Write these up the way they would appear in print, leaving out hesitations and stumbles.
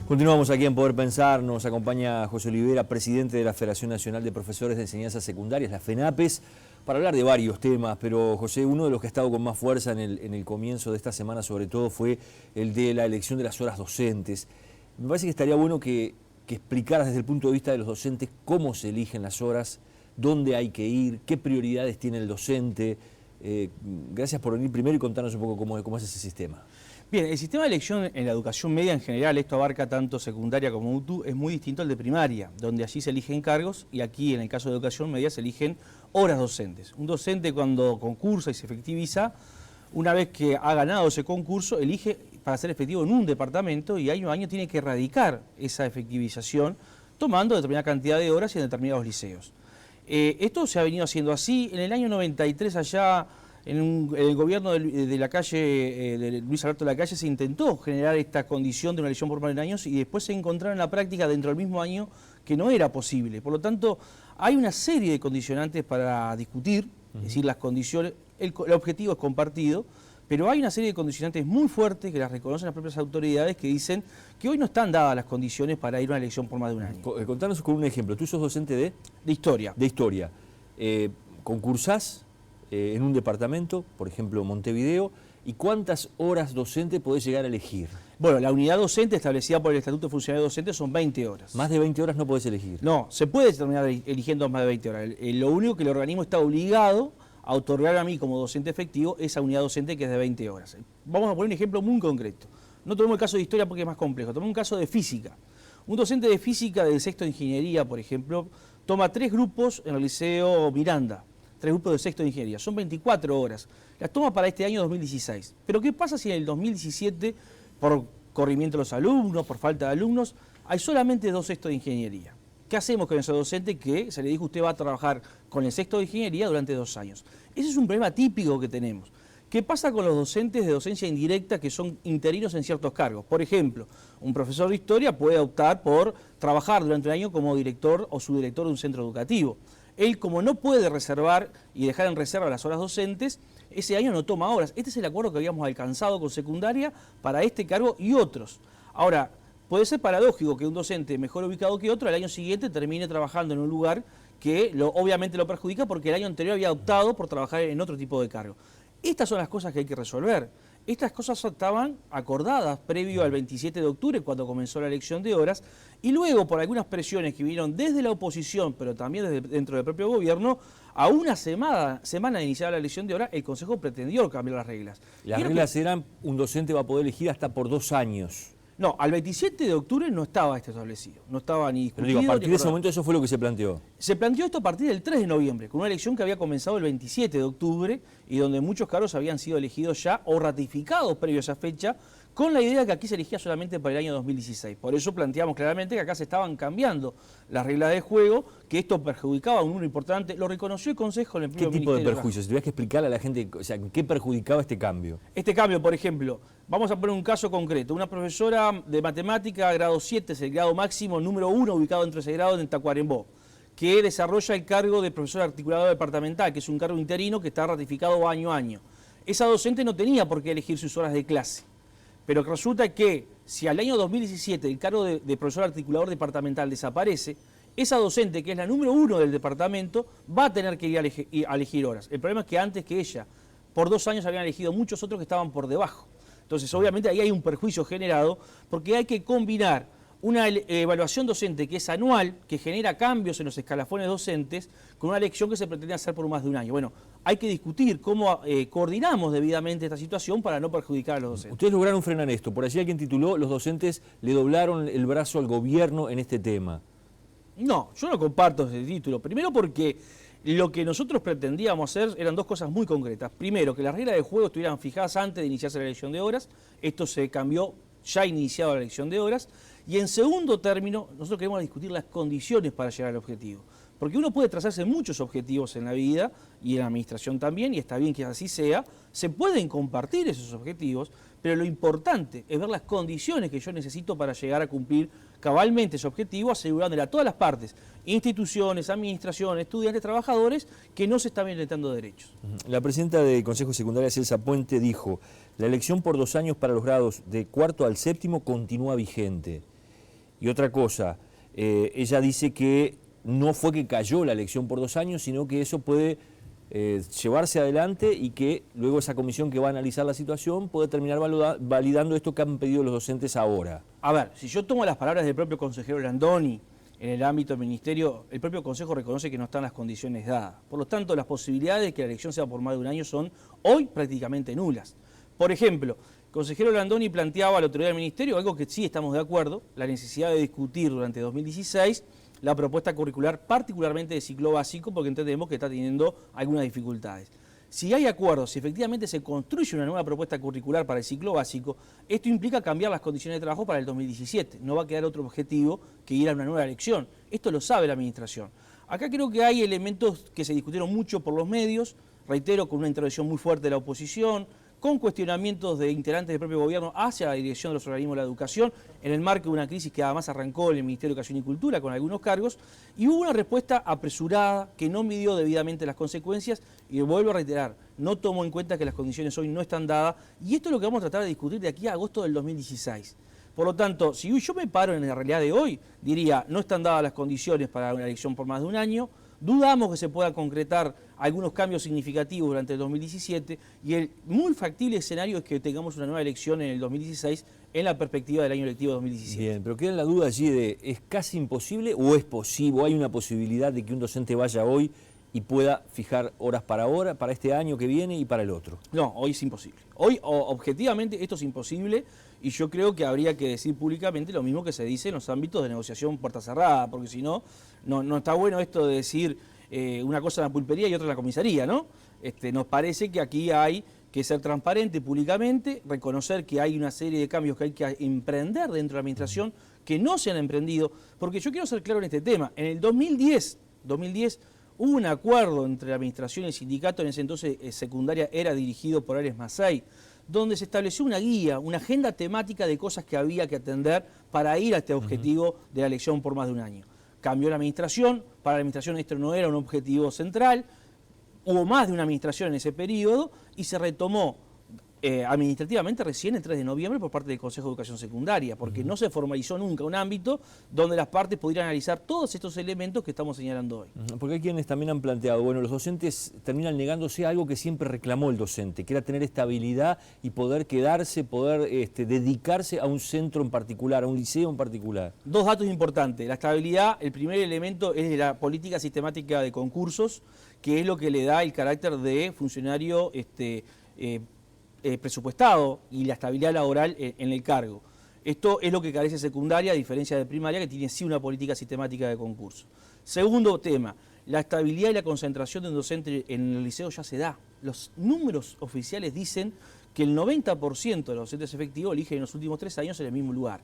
Continuamos aquí en Poder Pensar, nos acompaña José Olivera, presidente de la Federación Nacional de Profesores de Enseñanzas Secundarias, la FENAPES, para hablar de varios temas, pero José, uno de los que ha estado con más fuerza en el comienzo de esta semana sobre todo fue el de la elección de las horas docentes. Me parece que estaría bueno que explicaras desde el punto de vista de los docentes cómo se eligen las horas, dónde hay que ir, qué prioridades tiene el docente. Gracias por venir primero y contarnos un poco cómo es ese sistema. Bien, el sistema de elección en la educación media en general, esto abarca tanto secundaria como UTU, es muy distinto al de primaria, donde allí se eligen cargos y aquí en el caso de educación media se eligen horas docentes. Un docente cuando concursa y se efectiviza, una vez que ha ganado ese concurso, elige para ser efectivo en un departamento y año a año tiene que erradicar esa efectivización tomando determinada cantidad de horas y en determinados liceos. Esto se ha venido haciendo así. En el año 93 allá, en el gobierno de la calle, de Luis Alberto de la Calle, se intentó generar esta condición de una elección por más de años y después se encontraron en la práctica dentro del mismo año que no era posible. Por lo tanto, hay una serie de condicionantes para discutir, es decir, las condiciones, el objetivo es compartido, pero hay una serie de condicionantes muy fuertes que las reconocen las propias autoridades que dicen que hoy no están dadas las condiciones para ir a una elección por más de un año. Contanos con un ejemplo. Tú sos docente de historia. De historia. ¿Concursás en un departamento, por ejemplo Montevideo, y cuántas horas docente podés llegar a elegir? Bueno, la unidad docente establecida por el Estatuto de Funcionarios Docentes son 20 horas. ¿Más de 20 horas no podés elegir? No, se puede terminar eligiendo más de 20 horas. Lo único que el organismo está obligado a otorgar a mí como docente efectivo esa unidad docente que es de 20 horas. Vamos a poner un ejemplo muy concreto. No tomemos el caso de historia porque es más complejo, tomemos un caso de física. Un docente de física del sexto de ingeniería, por ejemplo, toma 3 grupos en el Liceo Miranda, 3 grupos de sexto de ingeniería, son 24 horas. Las toma para este año 2016. Pero ¿qué pasa si en el 2017, por corrimiento de los alumnos, por falta de alumnos, hay solamente 2 sextos de ingeniería? ¿Qué hacemos con ese docente que se le dijo usted va a trabajar con el sexto de ingeniería durante 2 años? Ese es un problema típico que tenemos. ¿Qué pasa con los docentes de docencia indirecta que son interinos en ciertos cargos? Por ejemplo, un profesor de historia puede optar por trabajar durante un año como director o subdirector de un centro educativo. Él, como no puede reservar y dejar en reserva las horas docentes, ese año no toma horas. Este es el acuerdo que habíamos alcanzado con secundaria para este cargo y otros. Ahora, puede ser paradójico que un docente mejor ubicado que otro al año siguiente termine trabajando en un lugar que obviamente lo perjudica porque el año anterior había optado por trabajar en otro tipo de cargo. Estas son las cosas que hay que resolver. Estas cosas estaban acordadas previo al 27 de octubre, cuando comenzó la elección de horas, y luego por algunas presiones que vinieron desde la oposición, pero también desde dentro del propio gobierno, a una semana de iniciar la elección de horas, el Consejo pretendió cambiar las reglas. Las reglas eran, un docente va a poder elegir hasta por 2 años. No, al 27 de octubre no estaba esto establecido, no estaba ni discutido. Pero digo, a partir de ese momento eso fue lo que se planteó. Se planteó esto a partir del 3 de noviembre, con una elección que había comenzado el 27 de octubre y donde muchos cargos habían sido elegidos ya o ratificados previo a esa fecha, con la idea de que aquí se elegía solamente para el año 2016. Por eso planteamos claramente que acá se estaban cambiando las reglas de juego, que esto perjudicaba a un número importante. Lo reconoció el Consejo en el propio Ministerio. ¿Qué tipo de perjuicios? Si tuvieras que explicarle a la gente, o sea, ¿qué perjudicaba este cambio? Este cambio, por ejemplo, vamos a poner un caso concreto. Una profesora de matemática, grado 7, es el grado máximo, número 1, ubicado dentro de ese grado en Tacuarembó, que desarrolla el cargo de profesor articulador departamental, que es un cargo interino que está ratificado año a año. Esa docente no tenía por qué elegir sus horas de clase. Pero resulta que si al año 2017 el cargo de profesor articulador departamental desaparece, esa docente, que es la número 1 del departamento, va a tener que ir a elegir horas. El problema es que antes que ella, por 2 años habían elegido muchos otros que estaban por debajo. Entonces, obviamente, ahí hay un perjuicio generado porque hay que combinar una evaluación docente que es anual, que genera cambios en los escalafones docentes, con una elección que se pretende hacer por más de un año. Bueno, hay que discutir cómo coordinamos debidamente esta situación para no perjudicar a los docentes. Ustedes lograron frenar esto. Por allí alguien tituló, los docentes le doblaron el brazo al gobierno en este tema. No, yo no comparto ese título. Primero porque lo que nosotros pretendíamos hacer eran 2 cosas muy concretas. Primero, que las reglas de juego estuvieran fijadas antes de iniciarse la elección de horas. Esto se cambió ya iniciado la elección de horas. Y en segundo término, nosotros queremos discutir las condiciones para llegar al objetivo. Porque uno puede trazarse muchos objetivos en la vida y en la administración también, y está bien que así sea. Se pueden compartir esos objetivos, pero lo importante es ver las condiciones que yo necesito para llegar a cumplir cabalmente ese objetivo, asegurándole a todas las partes, instituciones, administraciones, estudiantes, trabajadores, que no se están violentando derechos. La presidenta del Consejo Secundario, Celsa Puente, dijo, la elección por 2 años para los grados de 4º al 7º continúa vigente. Y otra cosa, ella dice que no fue que cayó la elección por 2 años, sino que eso puede llevarse adelante y que luego esa comisión que va a analizar la situación puede terminar validando esto que han pedido los docentes ahora. A ver, si yo tomo las palabras del propio consejero Landoni en el ámbito del ministerio, el propio consejo reconoce que no están las condiciones dadas. Por lo tanto, las posibilidades de que la elección sea por más de un año son hoy prácticamente nulas. Por ejemplo, el consejero Landoni planteaba a la autoridad del ministerio algo que sí estamos de acuerdo, la necesidad de discutir durante 2016 la propuesta curricular, particularmente de ciclo básico, porque entendemos que está teniendo algunas dificultades. Si hay acuerdos, si efectivamente se construye una nueva propuesta curricular para el ciclo básico, esto implica cambiar las condiciones de trabajo para el 2017. No va a quedar otro objetivo que ir a una nueva elección. Esto lo sabe la administración. Acá creo que hay elementos que se discutieron mucho por los medios, reitero, con una intervención muy fuerte de la oposición, con cuestionamientos de integrantes del propio gobierno hacia la dirección de los organismos de la educación, en el marco de una crisis que además arrancó en el Ministerio de Educación y Cultura con algunos cargos, y hubo una respuesta apresurada que no midió debidamente las consecuencias, y vuelvo a reiterar, no tomó en cuenta que las condiciones hoy no están dadas, y esto es lo que vamos a tratar de discutir de aquí a agosto del 2016. Por lo tanto, si yo me paro en la realidad de hoy, diría, no están dadas las condiciones para una elección por más de un año, dudamos que se pueda concretar algunos cambios significativos durante el 2017 y el muy factible escenario es que tengamos una nueva elección en el 2016 en la perspectiva del año lectivo 2017. Bien, pero queda la duda allí de, ¿es casi imposible o es posible, o hay una posibilidad de que un docente vaya hoy y pueda fijar horas para este año que viene y para el otro? No, hoy es imposible. Hoy, objetivamente, esto es imposible y yo creo que habría que decir públicamente lo mismo que se dice en los ámbitos de negociación puerta cerrada, porque si no, no está bueno esto de decir una cosa en la pulpería y otra en la comisaría, ¿no? Nos parece que aquí hay que ser transparente públicamente, reconocer que hay una serie de cambios que hay que emprender dentro de la administración, que no se han emprendido, porque yo quiero ser claro en este tema. En el 2010 hubo un acuerdo entre la administración y el sindicato, en ese entonces secundaria era dirigido por Ares Masay, donde se estableció una guía, una agenda temática de cosas que había que atender para ir a este objetivo de la elección por más de un año. Cambió la administración, para la administración esto no era un objetivo central, hubo más de una administración en ese periodo y se retomó administrativamente recién el 3 de noviembre por parte del Consejo de Educación Secundaria, porque no se formalizó nunca un ámbito donde las partes pudieran analizar todos estos elementos que estamos señalando hoy. Porque hay quienes también han planteado, bueno, los docentes terminan negándose a algo que siempre reclamó el docente, que era tener estabilidad y poder quedarse, poder dedicarse a un centro en particular, a un liceo en particular. Dos datos importantes. La estabilidad, el primer elemento es la política sistemática de concursos, que es lo que le da el carácter de funcionario presupuestado y la estabilidad laboral en el cargo. Esto es lo que carece secundaria, a diferencia de primaria, que tiene sí una política sistemática de concurso. Segundo tema, la estabilidad y la concentración de un docente en el liceo ya se da. Los números oficiales dicen que el 90% de los docentes efectivos eligen en los últimos 3 años en el mismo lugar.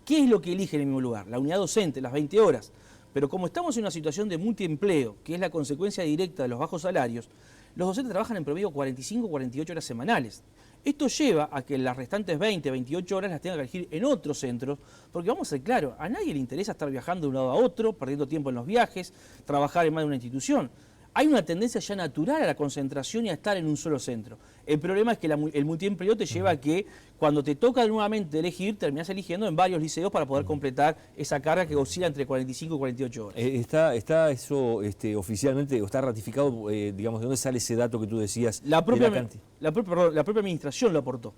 ¿Qué es lo que eligen en el mismo lugar? La unidad docente, las 20 horas. Pero como estamos en una situación de multiempleo, que es la consecuencia directa de los bajos salarios, los docentes trabajan en promedio 45 o 48 horas semanales. Esto lleva a que las restantes 20, 28 horas las tengan que elegir en otros centros, porque vamos a ser claros, a nadie le interesa estar viajando de un lado a otro, perdiendo tiempo en los viajes, trabajar en más de una institución. Hay una tendencia ya natural a la concentración y a estar en un solo centro. El problema es que el multiempleo te lleva a que cuando te toca nuevamente elegir, terminás eligiendo en varios liceos para poder completar esa carga que oscila entre 45 y 48 horas. ¿Está eso oficialmente, o está ratificado, digamos, de dónde sale ese dato que tú decías? La propia administración lo aportó.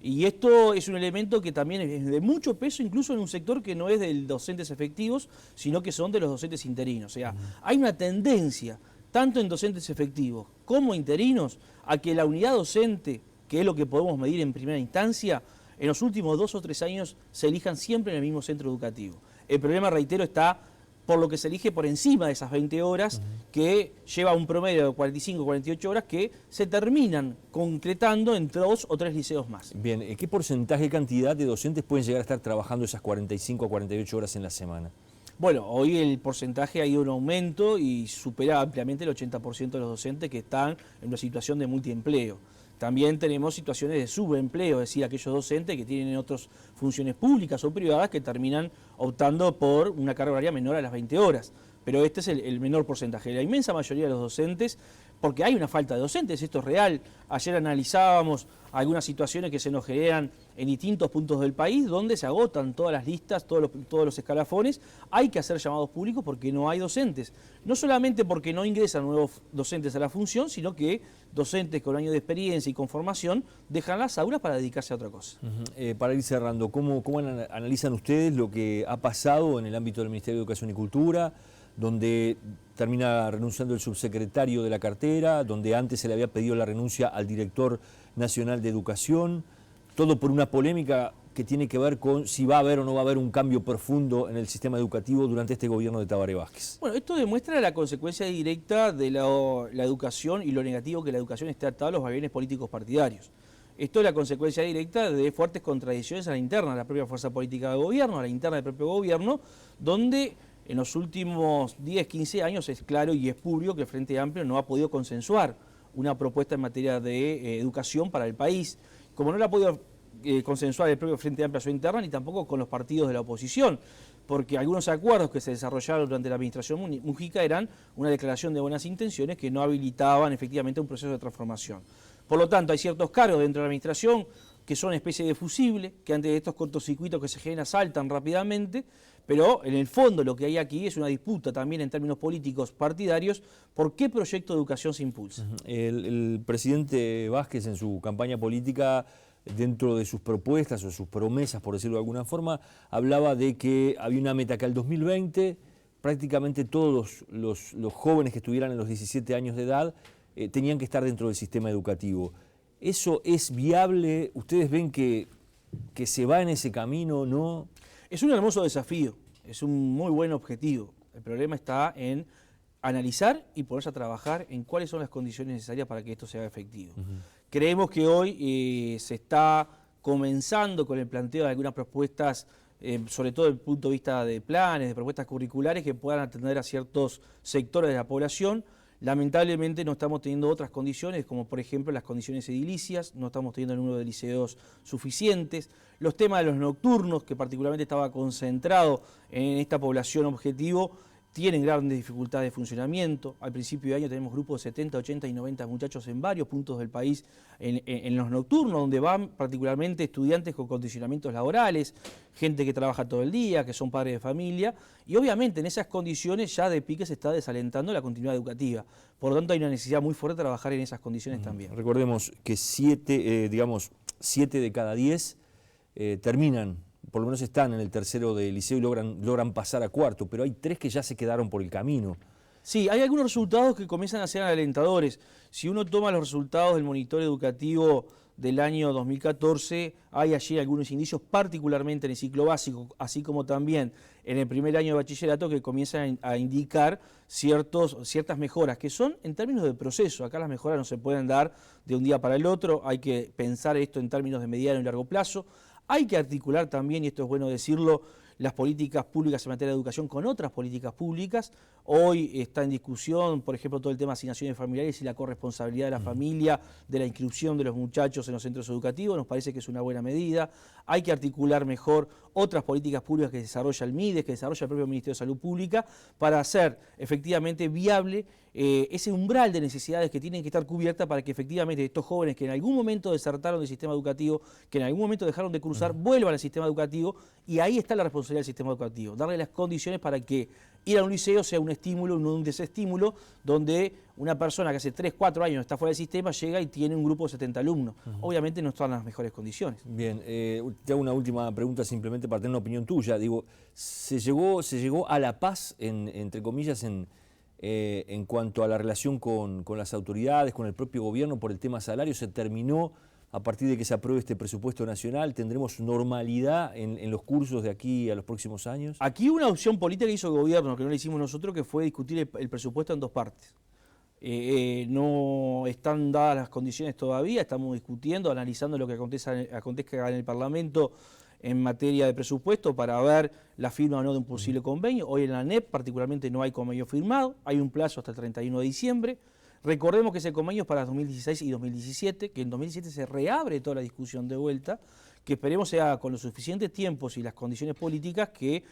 Y esto es un elemento que también es de mucho peso, incluso en un sector que no es de docentes efectivos, sino que son de los docentes interinos. O sea, hay una tendencia tanto en docentes efectivos como interinos, a que la unidad docente, que es lo que podemos medir en primera instancia, en los últimos 2 o 3 años se elijan siempre en el mismo centro educativo. El problema, reitero, está por lo que se elige por encima de esas 20 horas, que lleva un promedio de 45 o 48 horas, que se terminan concretando en 2 o 3 liceos más. Bien, ¿qué porcentaje, cantidad de docentes pueden llegar a estar trabajando esas 45 o 48 horas en la semana? Bueno, hoy el porcentaje ha ido en aumento y supera ampliamente el 80% de los docentes que están en una situación de multiempleo. También tenemos situaciones de subempleo, es decir, aquellos docentes que tienen otras funciones públicas o privadas que terminan optando por una carga horaria menor a las 20 horas. pero este es el menor porcentaje. La inmensa mayoría de los docentes, porque hay una falta de docentes, esto es real. Ayer analizábamos algunas situaciones que se nos generan en distintos puntos del país, donde se agotan todas las listas, todos los escalafones. Hay que hacer llamados públicos porque no hay docentes. No solamente porque no ingresan nuevos docentes a la función, sino que docentes con años de experiencia y con formación dejan las aulas para dedicarse a otra cosa. Para ir cerrando, ¿cómo analizan ustedes lo que ha pasado en el ámbito del Ministerio de Educación y Cultura, donde termina renunciando el subsecretario de la cartera, donde antes se le había pedido la renuncia al director nacional de educación, todo por una polémica que tiene que ver con si va a haber o no va a haber un cambio profundo en el sistema educativo durante este gobierno de Tabaré Vázquez? Bueno, esto demuestra la consecuencia directa de la educación y lo negativo que la educación esté atada a los vaivenes políticos partidarios. Esto es la consecuencia directa de fuertes contradicciones a la interna de la propia fuerza política de gobierno, a la interna del propio gobierno, donde en los últimos 10, 15 años es claro y es público que el Frente Amplio no ha podido consensuar una propuesta en materia de educación para el país. Como no la ha podido consensuar el propio Frente Amplio a su interna, ni tampoco con los partidos de la oposición, porque algunos acuerdos que se desarrollaron durante la administración Mujica eran una declaración de buenas intenciones que no habilitaban efectivamente un proceso de transformación. Por lo tanto, hay ciertos cargos dentro de la administración que son especie de fusible, que ante estos cortocircuitos que se generan saltan rápidamente, pero en el fondo lo que hay aquí es una disputa también en términos políticos partidarios por qué proyecto de educación se impulsa. El presidente Vázquez en su campaña política, dentro de sus propuestas o sus promesas, por decirlo de alguna forma, hablaba de que había una meta que al 2020 prácticamente todos los jóvenes que estuvieran en los 17 años de edad tenían que estar dentro del sistema educativo. ¿Eso es viable? ¿Ustedes ven que se va en ese camino, no? Es un hermoso desafío, es un muy buen objetivo. El problema está en analizar y ponerse a trabajar en cuáles son las condiciones necesarias para que esto sea efectivo. Creemos que hoy se está comenzando con el planteo de algunas propuestas, sobre todo desde el punto de vista de planes, de propuestas curriculares que puedan atender a ciertos sectores de la población. Lamentablemente no estamos teniendo otras condiciones, como por ejemplo las condiciones edilicias, no estamos teniendo el número de liceos suficientes. Los temas de los nocturnos, que particularmente estaba concentrado en esta población objetivo, tienen grandes dificultades de funcionamiento. Al principio de año tenemos grupos de 70, 80 y 90 muchachos en varios puntos del país en los nocturnos, donde van particularmente estudiantes con condicionamientos laborales, gente que trabaja todo el día, que son padres de familia, y obviamente en esas condiciones ya de pique se está desalentando la continuidad educativa. Por lo tanto hay una necesidad muy fuerte de trabajar en esas condiciones también. Recordemos que 7 de cada 10 terminan, por lo menos están en el tercero de liceo y logran pasar a cuarto, pero hay 3 que ya se quedaron por el camino. Sí, hay algunos resultados que comienzan a ser alentadores. Si uno toma los resultados del monitor educativo del año 2014, hay allí algunos indicios, particularmente en el ciclo básico, así como también en el primer año de bachillerato, que comienzan a indicar ciertas mejoras, que son en términos de proceso. Acá las mejoras no se pueden dar de un día para el otro, hay que pensar esto en términos de mediano y largo plazo. Hay que articular también, y esto es bueno decirlo, las políticas públicas en materia de educación con otras políticas públicas. Hoy está en discusión, por ejemplo, todo el tema de asignaciones familiares y la corresponsabilidad de la familia, de la inscripción de los muchachos en los centros educativos. Nos parece que es una buena medida. Hay que articular mejor otras políticas públicas que desarrolla el MIDES, que desarrolla el propio Ministerio de Salud Pública, para hacer efectivamente viable ese umbral de necesidades que tienen que estar cubiertas para que efectivamente estos jóvenes que en algún momento desertaron del sistema educativo, que en algún momento dejaron de cursar, vuelvan al sistema educativo, y ahí está la responsabilidad del sistema educativo, darle las condiciones para que ir a un liceo sea un estímulo, no un desestímulo, donde una persona que hace 3, 4 años está fuera del sistema llega y tiene un grupo de 70 alumnos. Obviamente no están en las mejores condiciones. Bien, te hago una última pregunta simplemente para tener una opinión tuya. Digo, ¿se llegó a la paz, entre comillas, en cuanto a la relación con las autoridades, con el propio gobierno por el tema salario? ¿Se terminó a partir de que se apruebe este presupuesto nacional? ¿Tendremos normalidad en los cursos de aquí a los próximos años? Aquí una opción política que hizo el gobierno, que no la hicimos nosotros, que fue discutir el presupuesto en 2 partes. No están dadas las condiciones todavía, estamos discutiendo, analizando lo que acontezca en el Parlamento en materia de presupuesto para ver la firma o no de un posible convenio. Hoy en la ANEP particularmente no hay convenio firmado, hay un plazo hasta el 31 de diciembre. Recordemos que ese convenio es para 2016 y 2017, que en 2017 se reabre toda la discusión de vuelta, que esperemos sea con los suficientes tiempos y las condiciones políticas que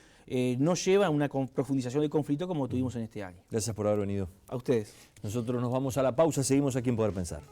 no llevan a una profundización del conflicto como tuvimos en este año. Gracias por haber venido. A ustedes. Nosotros nos vamos a la pausa, seguimos aquí en Poder Pensar.